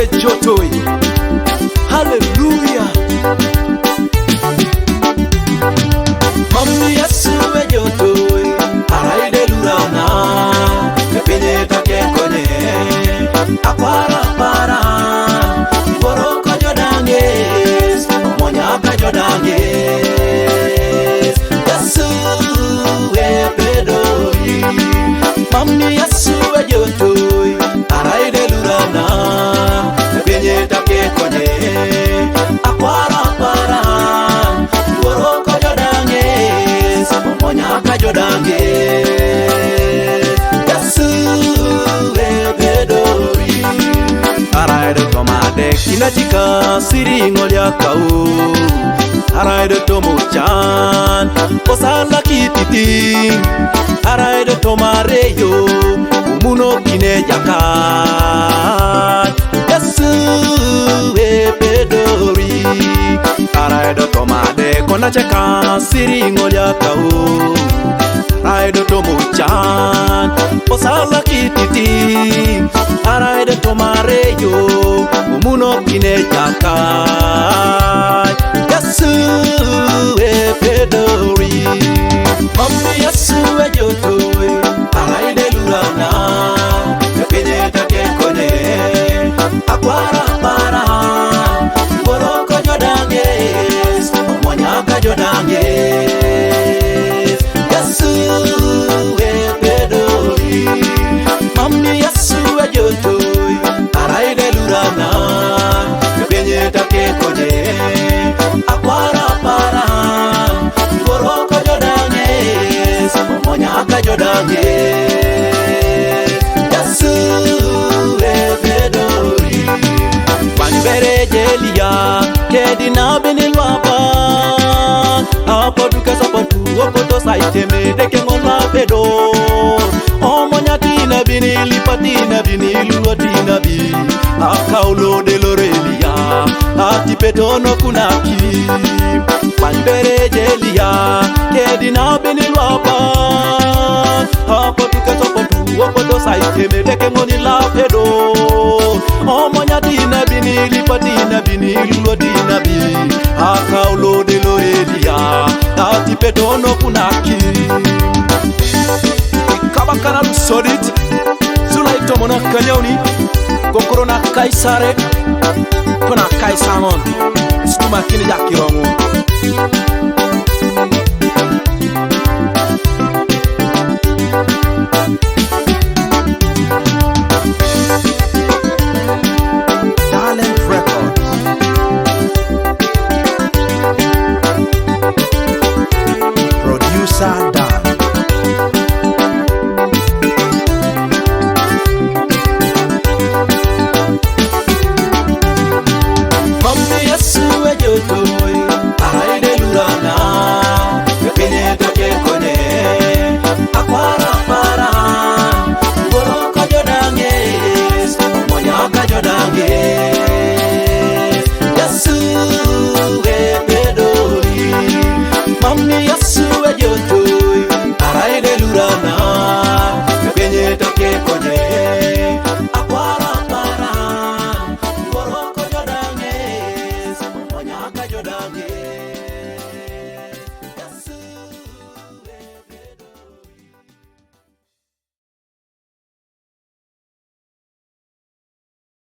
e jotoi. Hallelujah. Mami Yesu e jotoi. Araide lurana. Kepinye take konye. Akwara para. Boroko jodanges. Monyaka jodanges. Yesu e pedoi. Mami Yesu e jotoi. Araide lurana. Kepinye take konye. Akwara para. Boroko jodanges. Monyaka jodanges. Yesu e pedoi. Araide tomade kinachika siri ngolya kau. Araide tomo chan osala kititi. Araide tomareyo umuno kine jakat. Yesu e pedori. Araide tomade konacheka siri ngolya kau. Araide tomo chan osala kititi. Araide tomareyo umuno kine jakat. Yesu e pedori. Mami Yesu e jotoi. Araide lurana. Kepinye take konye. Akwara para. Boroko jodanges. Monyaka jodanges. Yesu e pedori. Mami Yesu e jotoi. Araide lurana. Kepinye take konye. Akwara para. Boroko jodanges. Monyaka jodanges. Yesu e pedori. Banbere jelia kedi na benilwaba. Apodu kasapotu opoto saiteme deke ngola pedo. Omonyatina binili patina binilu atina bi. Akaulo de lorelia ati petono kunaki. Banbere jelia kedi na benilwaba. Apodu kasapotu opoto saiteme deke ngonila pedo. Omonyatina binili patina binilu atina bi. Akaulo de lorelia ati petono kunaki. Kabakana lusodit Zula itomona kanyoni Kokorona kaisare Kona kaisamon Skuma kini jakirongo